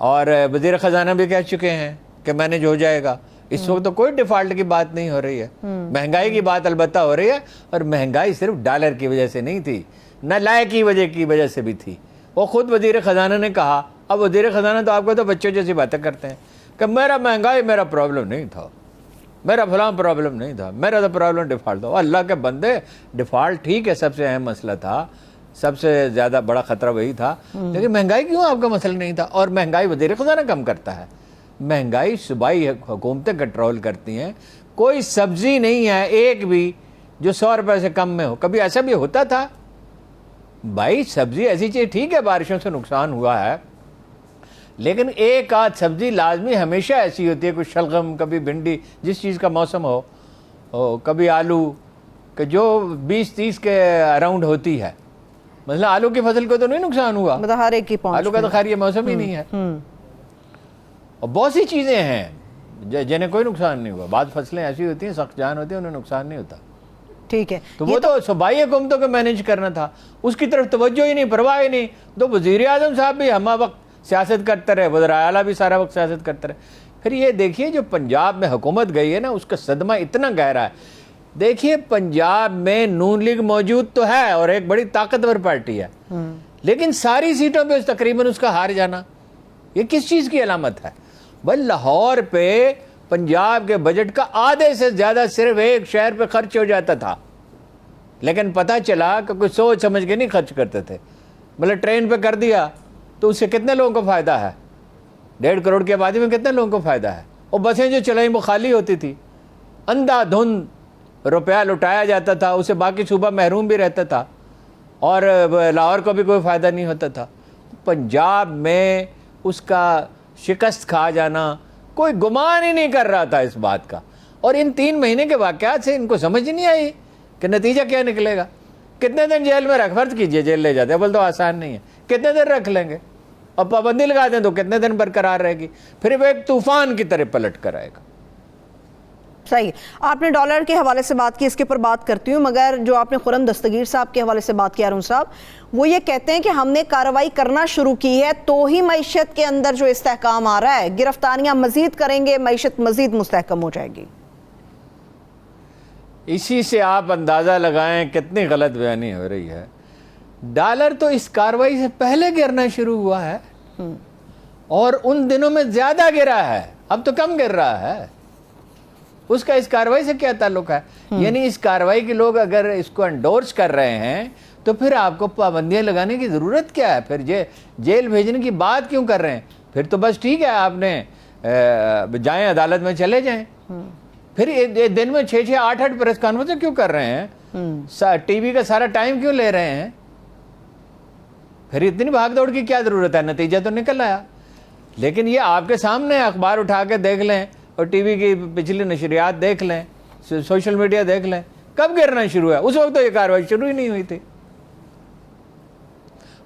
और वज़ीर ख़जाना भी कह चुके हैं कि मैनेज हो जाएगा। इस वक्त तो कोई डिफ़ॉल्ट की बात नहीं हो रही है, महंगाई की बात अलबत्ता हो रही है, और महंगाई सिर्फ डॉलर की वजह से नहीं थी, नालायक की वजह से भी थी। वो खुद वज़ीर ख़जाना ने कहा। अब वज़ीर ख़जाना तो आपको तो बच्चों जैसी बातें करते हैं कि मेरा महंगाई मेरा प्रॉब्लम नहीं था, मेरा फलां प्रॉब्लम नहीं था, मेरा तो प्रॉब्लम डिफ़ॉल्ट था। अल्लाह के बंदे, डिफ़ॉल्ट ठीक है सबसे अहम मसला था, सबसे ज़्यादा बड़ा ख़तरा वही था, लेकिन महंगाई क्यों आपका मसला नहीं था? और महंगाई वज़ीर ख़जाना कम करता है, महंगाई सूबाई हुकूमतें कंट्रोल करती हैं। कोई सब्ज़ी नहीं है एक भी जो 100 रुपये से कम में हो। कभी ऐसा भी होता था? भाई सब्ज़ी ऐसी चीज़, ठीक है बारिशों से नुकसान हुआ है, लेकिन एक आध सब्ज़ी लाजमी हमेशा ऐसी होती है, कुछ शलगम, कभी भिंडी, जिस चीज़ का मौसम हो, कभी आलू कि जो 20-30 के अराउंड होती है। मतलब आलू की फसल को तो नहीं नुकसान हुआ, मतलब हर एक की पहुंच आलू का तो खैर ये मौसम ही नहीं है। और बहुत सी चीज़ें हैं जिन्हें कोई नुकसान नहीं हुआ। बाद फसलें ऐसी होती हैं सख्त जान होती है, उन्हें नुकसान नहीं होता। ठीक है, तो वो तो सूबाई हुकूमतों को मैनेज करना था, उसकी तरफ तवज्जो ही नहीं, परवाह ही नहीं। तो वज़ीर आज़म साहब भी हम वक्त सियासत करते रहे, वज़ीर आला भी सारा वक्त सियासत करते रहे। फिर ये देखिए जो पंजाब में हुकूमत गई है ना, उसका सदमा इतना गहरा है। देखिए पंजाब में नून लीग मौजूद तो है और एक बड़ी ताकतवर पार्टी है, लेकिन सारी सीटों पे तकरीबन उसका हार जाना, ये किस चीज़ की अलामत है? भाई लाहौर पे पंजाब के बजट का आधे से ज़्यादा सिर्फ एक शहर पे खर्च हो जाता था, लेकिन पता चला कि कोई सोच समझ के नहीं खर्च करते थे। मतलब ट्रेन पे कर दिया तो उससे कितने लोगों को फ़ायदा है? 1.5 करोड़ की आबादी में कितने लोगों को फ़ायदा है? और बसें जो चलाई वो खाली होती थी, अंधाधुंध रुपया लुटाया जाता था, उससे बाकी सूबा महरूम भी रहता था, और लाहौर को भी कोई फ़ायदा नहीं होता था। पंजाब में उसका शिकस्त खा जाना कोई गुमान ही नहीं कर रहा था इस बात का। और इन 3 महीने के वाक़यात से इनको समझ ही नहीं आई कि नतीजा क्या निकलेगा। कितने दिन जेल में रख, फर्ज कीजिए जेल ले जाते हैं, बोल तो आसान नहीं है, कितने दिन रख लेंगे? और पाबंदी लगा दें तो कितने दिन बरकरार रहेगी? फिर वो एक तूफान की तरह पलट कर आएगा। सही। आपने डॉलर के हवाले से बात की, इसके ऊपर बात करती हूँ, मगर जो आपने खुर्रम दस्तगीर साहब के हवाले से बात की हारून साहब, वो ये कहते हैं कि हमने कार्रवाई करना शुरू की है तो ही मईशत के अंदर जो इस्तेहकाम आ रहा है, गिरफ्तारियां मजीद करेंगे, मईशत मजीद मुस्तहकम हो जाएगी। इसी से आप अंदाज़ा लगाएं कितनी गलत बयानी हो रही है। डॉलर तो इस कार्रवाई से पहले गिरना शुरू हुआ है, और उन दिनों में ज़्यादा गिरा है, अब तो कम गिर रहा है। उसका इस कार्रवाई से क्या ताल्लुक है? यानी इस कार्रवाई के लोग अगर इसको एंडोर्स कर रहे हैं तो फिर आपको पाबंदियां लगाने की ज़रूरत क्या है? फिर जेल भेजने की बात क्यों कर रहे हैं? फिर तो बस ठीक है, आपने जाएं अदालत में चले जाएं। फिर दिन में 6-6, 8-8 प्रेस कॉन्फ्रेंस क्यों कर रहे हैं? टीवी का सारा टाइम क्यों ले रहे हैं? फिर इतनी भाग दौड़ की क्या ज़रूरत है? नतीजा तो निकल आया। लेकिन ये आपके सामने, अखबार उठा के देख लें और टीवी की पिछली नशरियात देख लें, सोशल मीडिया देख लें, कब गिरना शुरू है? उस वक्त तो ये कार्रवाई शुरू ही नहीं हुई थी।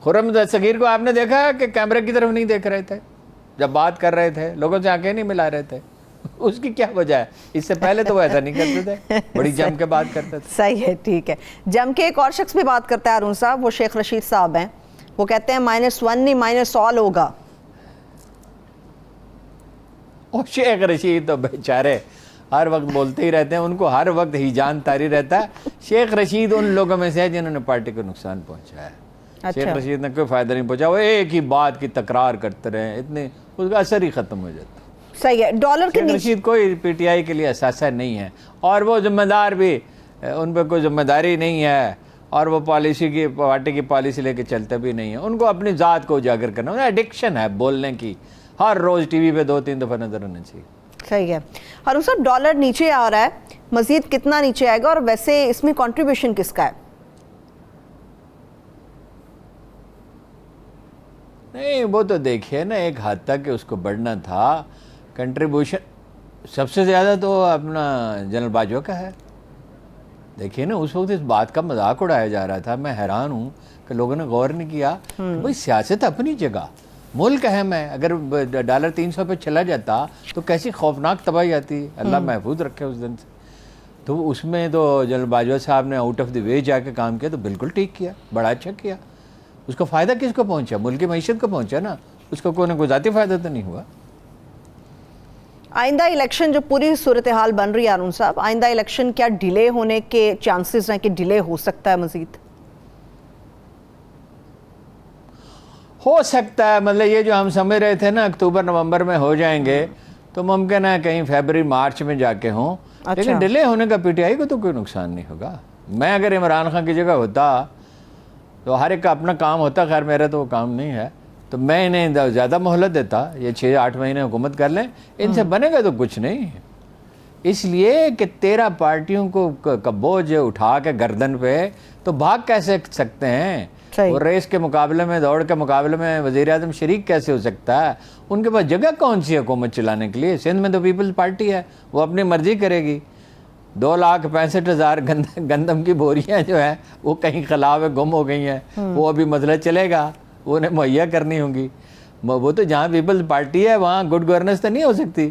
खुर्रम दस्तगीर को आपने देखा कि कैमरे की तरफ नहीं देख रहे थे जब बात कर रहे थे, लोगों से आंखें नहीं मिला रहे थे। उसकी क्या वजह है? इससे पहले तो वो ऐसा नहीं करते थे, बड़ी जम के बात करते थे। सही है, ठीक है। जम के एक और शख्स भी बात करता है हारून साहब, वो शेख रशीद साहब हैं। वो कहते हैं -1 नहीं -100 होगा। और शेख रशीद तो बेचारे हर वक्त बोलते ही रहते हैं, उनको हर वक्त ही जान तारी रहता है। शेख रशीद उन लोगों में से है जिन्होंने पार्टी को नुकसान पहुंचाया है। अच्छा। शेख रशीद ने कोई फ़ायदा नहीं पहुंचा, वो एक ही बात की तकरार करते रहे, इतने उसका असर ही ख़त्म हो जाता। सही है। डॉलर के रशीद कोई पीटीआई के लिए असासा नहीं है, और वो जिम्मेदार भी, उन पर कोई जिम्मेदारी नहीं है, और वो पार्टी की पॉलिसी लेके चलते भी नहीं है। उनको अपनी ज़ात को उजागर करना, उन्हें एडिक्शन है बोलने की, हर रोज़ टीवी पे 2-3 दफ़ा नजर आना चाहिए। सही है। हारून साहब, डॉलर नीचे आ रहा है, مزید کتنا نیچے آئے گا اور ویسے اس میں کنٹریبیوشن کس کا ہے؟ نہیں وہ تو دیکھیے نا ایک حد تک کہ اس کو بڑھنا تھا. کنٹریبیوشن سب سے زیادہ تو اپنا جنرل باجوہ کا ہے. دیکھیے نا اس وقت اس بات کا مذاق اڑایا جا رہا تھا. میں حیران ہوں کہ لوگوں نے غور نہیں کیا کہ بھئی سیاست اپنی جگہ ملک اہم ہے. اگر ڈالر 300 پہ چلا جاتا تو کیسی خوفناک تباہی آتی, اللہ محفوظ رکھے اس دن سے. تو اس میں تو جنرل باجوہ صاحب نے آؤٹ آف دی وے جا کے کام کیا تو بالکل ٹھیک کیا, بڑا اچھا کیا. اس کو فائدہ کس کو پہنچا؟ ملک کی معیشت کو پہنچا نا, اس کو کوئی نہ کوئی ذاتی فائدہ تو نہیں ہوا. آئندہ الیکشن جو پوری صورتحال بن رہی ہے ہارون صاحب, آئندہ الیکشن کیا ڈیلے ہونے کے چانسز ہیں کہ ڈیلے ہو سکتا ہے مزید؟ ہو سکتا ہے, مطلب یہ جو ہم سمجھ رہے تھے نا اکتوبر نومبر میں ہو جائیں گے تو ممکن ہے کہیں فیبرری مارچ میں جا کے ہوں. لیکن ڈیلے ہونے کا پی ٹی آئی کو تو کوئی نقصان نہیں ہوگا. میں اگر عمران خان کی جگہ ہوتا تو ہر ایک کا اپنا کام ہوتا, خیر میرا تو وہ کام نہیں ہے, تو میں انہیں زیادہ مہلت دیتا. یہ 6-8 مہینے حکومت کر لیں, ان سے بنے گا تو کچھ نہیں. اس لیے کہ 13 پارٹیوں کو بوجھ اٹھا کے گردن پہ تو بھاگ کیسے سکتے ہیں؟ اور ریس کے مقابلے میں, دوڑ کے مقابلے میں وزیر اعظم شریک کیسے ہو سکتا ہے؟ ان کے پاس جگہ کون سی حکومت چلانے کے لیے؟ سندھ میں تو پیپلز پارٹی ہے, وہ اپنی مرضی کرے گی. 2,65,000 گندم کی بوریاں جو ہیں وہ کہیں خلا میں گم ہو گئی ہیں, وہ ابھی مسئلہ چلے گا, وہ انہیں مہیا کرنی ہوں گی. وہ تو جہاں پیپلز پارٹی ہے وہاں گڈ گورننس تو نہیں ہو سکتی.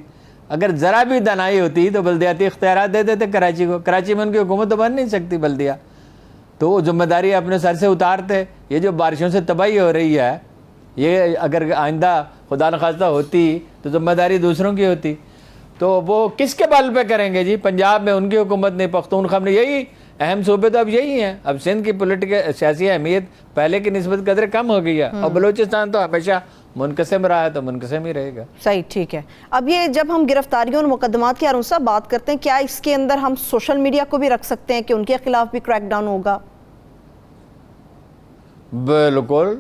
اگر ذرا بھی دنائی ہوتی تو بلدیاتی اختیارات دے دیتے کراچی کو. کراچی میں ان کی حکومت تو بن نہیں سکتی بلدیہ, تو وہ ذمہ داری اپنے سر سے اتارتے. یہ جو بارشوں سے تباہی ہو رہی ہے, یہ اگر آئندہ خدا نخواستہ ہوتی تو ذمہ داری دوسروں کی ہوتی. تو وہ کس کے بل پہ کریں گے جی؟ پنجاب میں ان کی حکومت نہیں, پختونخوا میں یہی اہم صوبے تو اب یہی ہیں. اب سندھ کی پولیٹیکل سیاسی اہمیت پہلے کی نسبت قدر کم ہو گئی ہے, اور بلوچستان تو ہمیشہ منقسم رہا ہے تو منقسم ہی رہے گا. صحیح, ٹھیک ہے. اب یہ جب ہم گرفتاریوں اور مقدمات کی ہارون صاحب بات کرتے ہیں, کیا اس کے اندر ہم سوشل میڈیا کو بھی رکھ سکتے ہیں کہ ان کے خلاف بھی کریک ڈاؤن ہوگا؟ بالکل,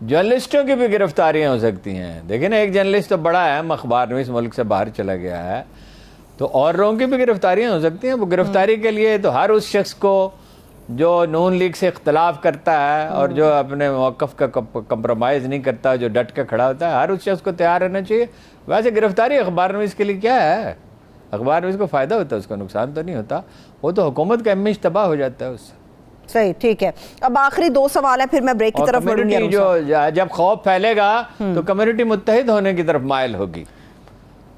جرنلسٹوں کی بھی گرفتاریاں ہو سکتی ہیں. دیکھیں نا, ایک جرنلسٹ تو بڑا اہم اخبار نویس ملک سے باہر چلا گیا ہے, تو اور لوگوں کی بھی گرفتاریاں ہو سکتی ہیں. وہ گرفتاری کے لیے تو ہر اس شخص کو جو نون لیگ سے اختلاف کرتا ہے اور جو اپنے موقف کا کمپرومائز نہیں کرتا, جو ڈٹ کے کھڑا ہوتا ہے, ہر اس شخص کو تیار رہنا چاہیے. ویسے گرفتاری اخبار نویس کے لیے کیا ہے؟ اخبار نویس کو فائدہ ہوتا ہے, اس کو نقصان تو نہیں ہوتا. وہ تو حکومت کا امیج تباہ ہو جاتا ہے اس سے. صحیح, ٹھیک ہے. اب آخری 2 سوال ہیں, پھر میں بریک کی طرف بڑھوں گی. جو جب خوف پھیلے گا تو کمیونٹی متحد ہونے کی طرف مائل ہوگی,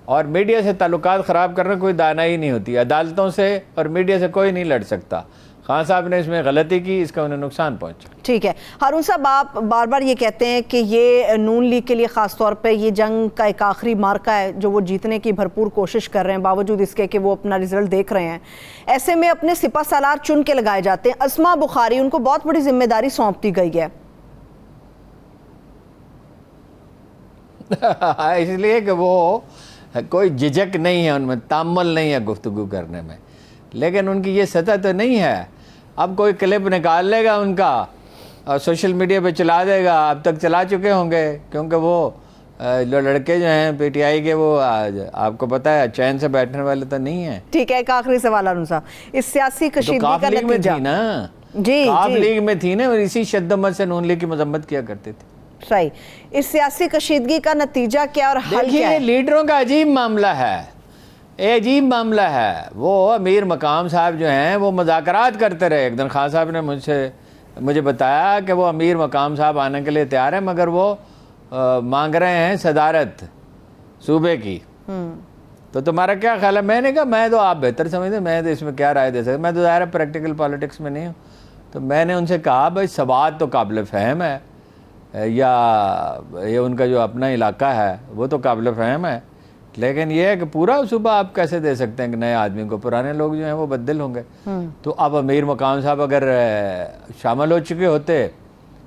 اور میڈیا سے تعلقات خراب کرنا کوئی دانائی نہیں ہوتی. عدالتوں سے اور میڈیا سے کوئی نہیں لڑ سکتا. خان صاحب نے اس میں غلطی کی, اس کا انہیں نقصان پہنچا. ٹھیک ہے. ہارون صاحب, آپ بار بار یہ کہتے ہیں کہ یہ نون لیگ کے لیے خاص طور پہ یہ جنگ کا ایک آخری مارکا ہے جو وہ جیتنے کی بھرپور کوشش کر رہے ہیں, باوجود اس کے کہ وہ اپنا رزلٹ دیکھ رہے ہیں. ایسے میں اپنے سپہ سالار چن کے لگائے جاتے ہیں. اسما بخاری, ان کو بہت بڑی ذمہ داری سونپ دی گئی ہے. اس لیے کہ وہ کوئی جھجک نہیں ہے ان میں, تامل نہیں ہے گفتگو کرنے میں. لیکن ان کی یہ سطح تو نہیں ہے. اب کوئی کلپ نکال لے گا ان کا اور سوشل میڈیا پہ چلا دے گا. اب تک چلا چکے ہوں گے, کیونکہ وہ جو لڑکے جو ہیں پی ٹی آئی کے, وہ آپ کو پتہ ہے چین سے بیٹھنے والے تو نہیں ہیں. ٹھیک ہے, ایک آخری سوال ہارون صاحب, اس سیاسی کشیدگی کا نتیجہ کاف لیگ میں تھی نا, اور اسی شدت سے نون لیگ کی مذمت کیا کرتے تھے. صحیح. اس سیاسی کشیدگی کا نتیجہ کیا اور حل کیا ہے؟ لیڈروں کا عجیب معاملہ ہے, عجیب معاملہ ہے. وہ امیر مقام صاحب جو ہیں وہ مذاکرات کرتے رہے. ایک دن خان صاحب نے مجھے بتایا کہ وہ امیر مقام صاحب آنے کے لیے تیار ہیں, مگر وہ مانگ رہے ہیں صدارت صوبے کی. تو تمہارا کیا خیال ہے؟ میں نے کہا میں تو, آپ بہتر سمجھتے, میں تو اس میں کیا رائے دے سکتا, میں تو ظاہر پریکٹیکل پالیٹکس میں نہیں ہوں. تو میں نے ان سے کہا بھائی سوات تو قابل فہم ہے, یا یہ ان کا جو اپنا علاقہ ہے وہ تو قابل فہم ہے, لیکن یہ ہے کہ پورا صوبہ آپ کیسے دے سکتے ہیں کہ نئے آدمی کو؟ پرانے لوگ جو ہیں وہ بدل ہوں گے. تو اب امیر مقام صاحب اگر شامل ہو چکے ہوتے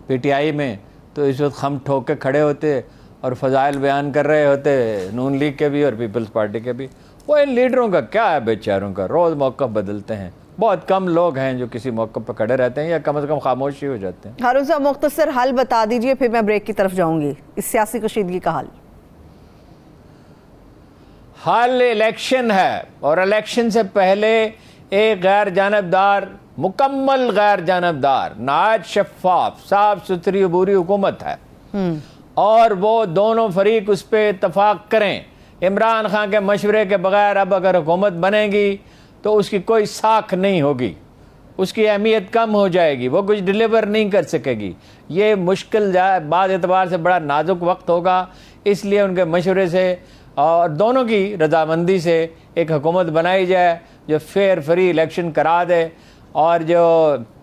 پی ٹی آئی میں تو اس وقت خم ٹھوک کے کھڑے ہوتے اور فضائل بیان کر رہے ہوتے نون لیگ کے بھی اور پیپلز پارٹی کے بھی. وہ ان لیڈروں کا کیا ہے بیچاروں کا, روز موقف بدلتے ہیں. بہت کم لوگ ہیں جو کسی موقع پہ کھڑے رہتے ہیں یا کم از کم خاموش ہی ہو جاتے ہیں. ہارون صاحب, مختصر حل بتا دیجئے, پھر میں بریک کی طرف جاؤں گی. اس سیاسی کشیدگی کا حل حل الیکشن ہے، اور الیکشن سے پہلے ایک غیر جانبدار، مکمل غیر جانبدار، نہایت شفاف، صاف ستھری عبوری حکومت ہے، اور وہ دونوں فریق اس پہ اتفاق کریں۔ عمران خان کے مشورے کے بغیر اب اگر حکومت بنے گی تو اس کی کوئی ساکھ نہیں ہوگی، اس کی اہمیت کم ہو جائے گی، وہ کچھ ڈیلیور نہیں کر سکے گی۔ یہ مشکل بعض اعتبار سے بڑا نازک وقت ہوگا، اس لیے ان کے مشورے سے اور دونوں کی رضامندی سے ایک حکومت بنائی جائے جو فیئر فری الیکشن کرا دے، اور جو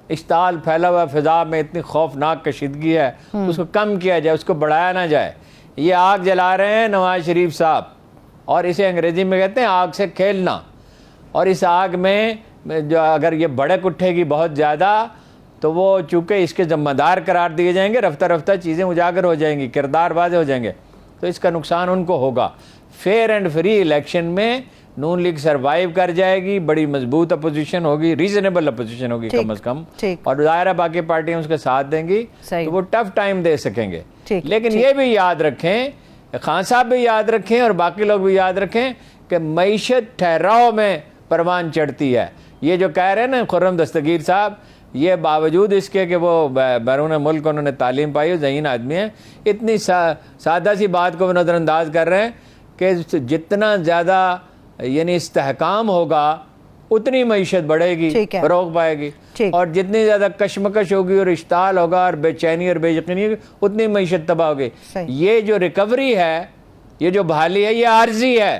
اشتعال پھیلا ہوا فضا میں اتنی خوفناک کشیدگی ہے اس کو کم کیا جائے، اس کو بڑھایا نہ جائے۔ یہ آگ جلا رہے ہیں نواز شریف صاحب، اور اسے انگریزی میں کہتے ہیں آگ سے کھیلنا، اور اس آگ میں جو اگر یہ بھڑک اٹھے گی بہت زیادہ تو وہ چونکہ اس کے ذمہ دار قرار دیے جائیں گے، رفتہ رفتہ چیزیں اجاگر ہو جائیں گی، کردار واضح ہو جائیں گے، تو اس کا نقصان ان کو ہوگا۔ فیئر اینڈ فری الیکشن میں نون لیگ سروائیو کر جائے گی، بڑی مضبوط اپوزیشن ہوگی، ریزنیبل اپوزیشن ہوگی کم از کم، اور ظاہرہ باقی پارٹیاں اس کے ساتھ دیں گی تو وہ ٹف ٹائم دے سکیں گے۔ لیکن یہ بھی یاد رکھیں، خان صاحب بھی یاد رکھیں اور باقی لوگ بھی یاد رکھیں کہ معیشت ٹھہراؤ میں پروان چڑھتی ہے۔ یہ جو کہہ رہے ہیں نا خرم دستگیر صاحب، یہ باوجود اس کے کہ وہ بیرون ملک انہوں نے تعلیم پائی، ذہین آدمی ہیں، اتنی سادہ سی بات کو وہ نظر انداز کر رہے ہیں کہ جتنا زیادہ یعنی استحکام ہوگا اتنی معیشت بڑھے گی، فروغ پائے گی، اور جتنی زیادہ کشمکش ہوگی اور اشتعال ہوگا اور بے چینی اور بے یقینی ہوگی اتنی معیشت تباہ ہوگی۔ یہ جو ریکوری ہے، یہ جو بحالی ہے، یہ عارضی ہے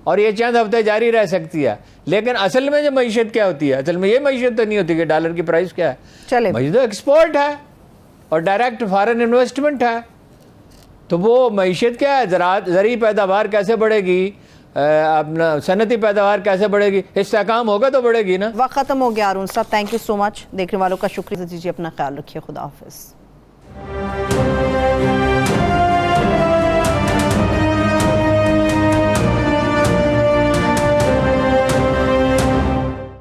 اور یہ چند ہفتے جاری رہ سکتی ہے، لیکن اصل میں جو معیشت کیا ہوتی ہے، اصل میں یہ معیشت تو نہیں ہوتی کہ ڈالر کی پرائس کیا ہے، معیشت تو ایکسپورٹ ہے اور ڈائریکٹ فارن انویسٹمنٹ ہے۔ تو وہ معیشت کیا ہے، زرعی پیداوار کیسے بڑھے گی، اپنا صنعتی پیداوار کیسے بڑھے گی، استحکام ہوگا تو بڑھے گی نا۔ وقت ختم ہو گیا ہارون صاحب، تھینک یو سو مچ، دیکھنے والوں کا شکریہ دیجیے، اپنا خیال رکھیے، خدا حافظ۔